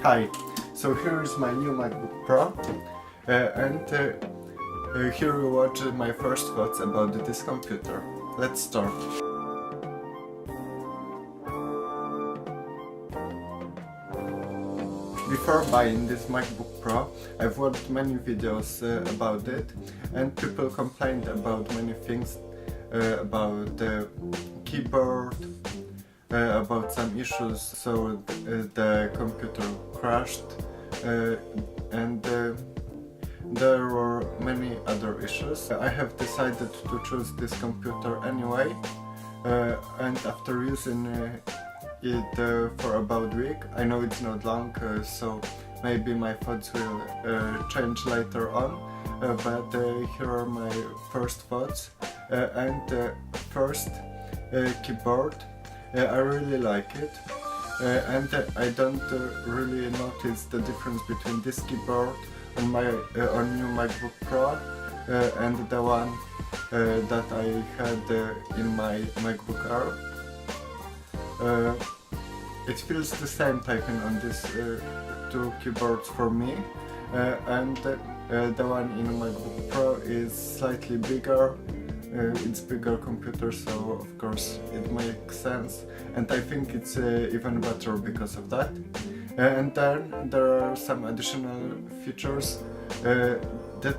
Hi, so here is my new MacBook Pro and here you watch my first thoughts about this computer. Let's start. Before buying this MacBook Pro, I've watched many videos about it, and people complained about many things, about the keyboard, about some issues, so the computer crashed, and there were many other issues. I have decided to choose this computer anyway, and after using it for about a week, I know it's not long, so maybe my thoughts will change later on, but here are my first thoughts. First, keyboard. I really like it, and I don't really notice the difference between this keyboard on my new MacBook Pro and the one that I had in my MacBook Air. It feels the same typing on these two keyboards for me, and the one in MacBook Pro is slightly bigger. It's bigger computer, so of course it makes sense, and I think it's even better because of that. And then there are some additional features. The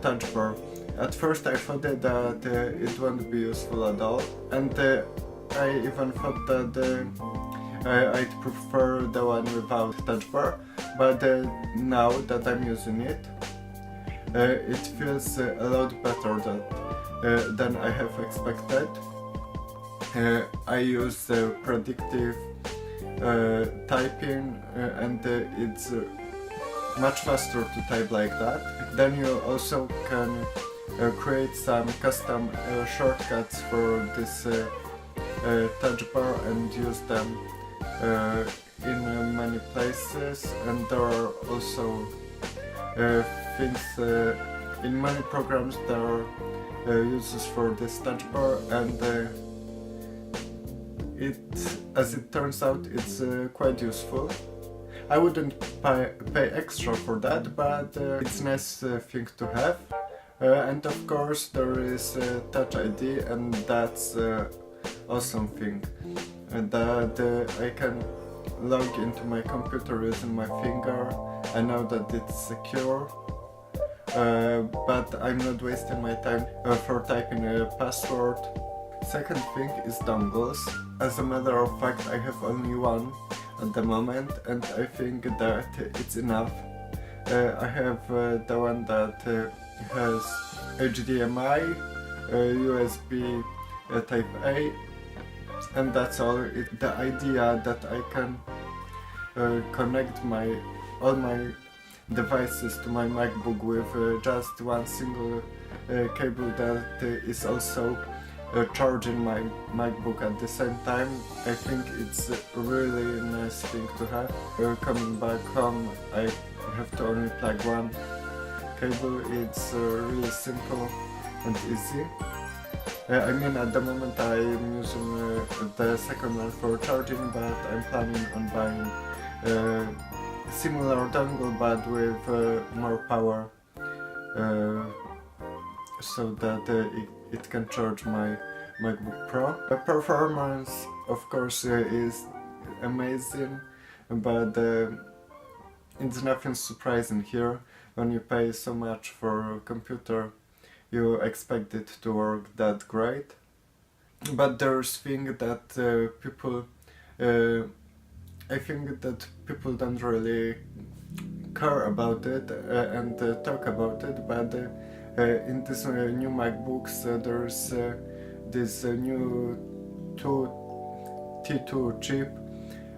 touch bar. At first I thought that it won't be useful at all, and I even thought that I'd prefer the one without touch bar, but now that I'm using it, it feels a lot better than I have expected. I use predictive typing, and it's much faster to type like that. Then you also can create some custom shortcuts for this touch bar and use them in many places, and there are also things in many programs there are uses for this touch bar, and as it turns out, it's quite useful. I wouldn't pay extra for that, but it's a nice thing to have. And of course there is Touch ID, and that's awesome thing, and that I can log into my computer using my finger. I know that it's secure, but I'm not wasting my time for typing a password. Second thing is dongles. As a matter of fact, I have only one at the moment, and I think that it's enough. I have the one that has HDMI, USB Type A, and that's all. The idea that I can connect all my devices to my MacBook with just one single cable that is also charging my MacBook at the same time, I think it's a really nice thing to have. Coming back home, I have to only plug one cable. It's really simple and easy. I mean, at the moment I'm using the second one for charging, but I'm planning on buying similar dongle but with more power, so that it can charge my MacBook Pro. The performance, of course, is amazing, but it's nothing surprising here. When you pay so much for a computer, you expect it to work that great. But there's thing that people, I think that people don't really care about it and talk about it, but in this new MacBooks there's this new T2 chip,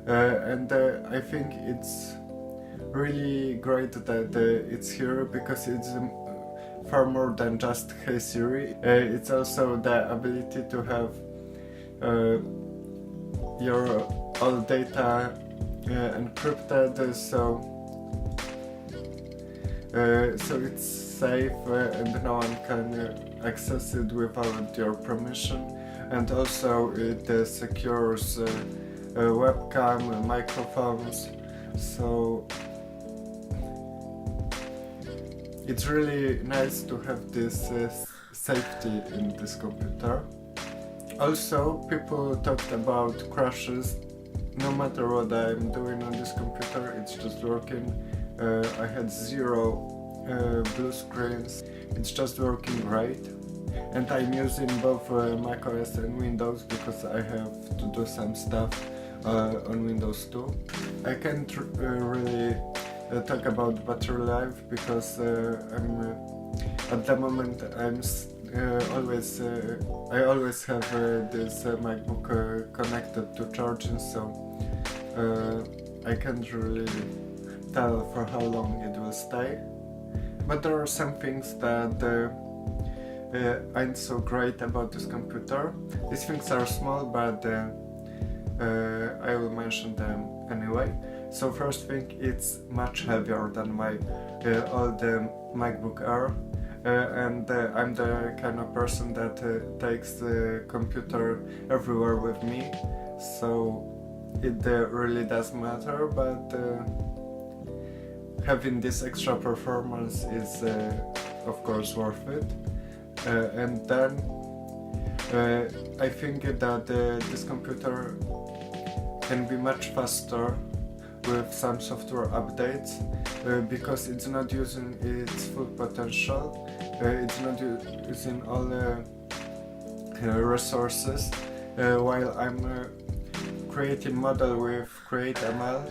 and I think it's really great that it's here, because it's far more than just Hey Siri. It's also the ability to have your all data encrypted, so it's safe and no one can access it without your permission, and also it secures webcam, microphones, so it's really nice to have this safety in this computer. Also, people talked about crashes. No matter what I'm doing on this computer, it's just working. I had zero blue screens. It's just working great. And I'm using both macOS and Windows because I have to do some stuff on Windows too. I can't really talk about battery life because at the moment I always have this MacBook connected to charging, so I can't really tell for how long it will stay. But there are some things that aren't so great about this computer. These things are small, but I will mention them anyway. So first thing, it's much heavier than my old MacBook Air, and I'm the kind of person that takes the computer everywhere with me, so it really does matter, but having this extra performance is of course worth it. And then I think that this computer can be much faster with some software updates because it's not using its full potential, it's not using all the resources. While I'm creating model with CreateML,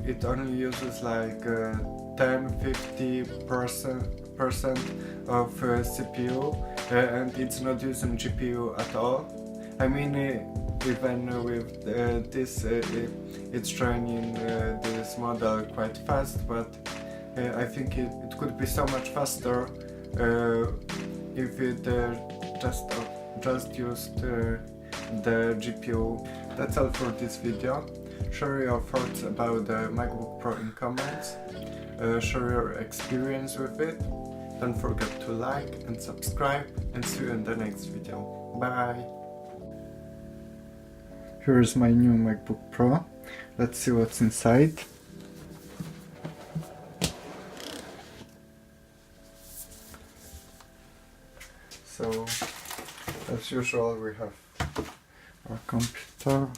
it only uses like 10-50% of CPU, and it's not using GPU at all. I mean, even with this, it's training this model quite fast, but I think it could be so much faster if it just used the GPU. That's all for this video. Share your thoughts about the MacBook Pro in comments. Share your experience with it. Don't forget to like and subscribe, and see you in the next video. Bye! Here is my new MacBook Pro. Let's see what's inside. So, as usual, we have our computer.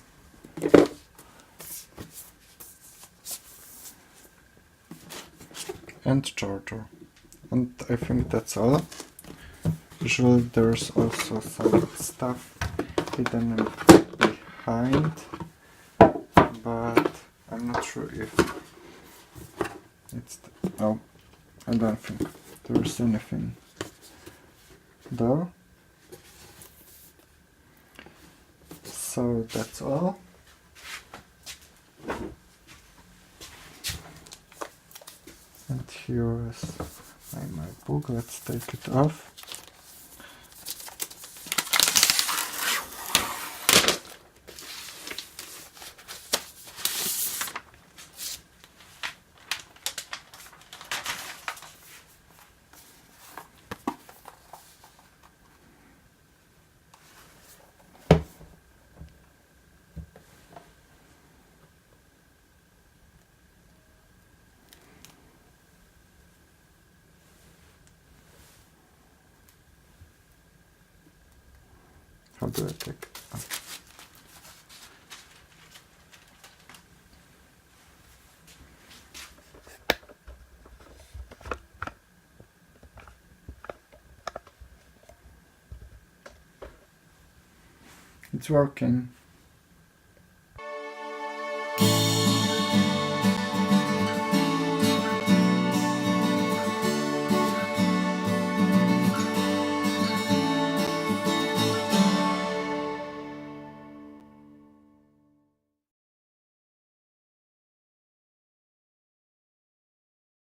And charger. And I think that's all. Usually there's also some stuff hidden behind, but I'm not sure if it's oh, I don't think there's anything there. So that's all. And here is my MacBook. Let's take it off. How do I take it off? It's working.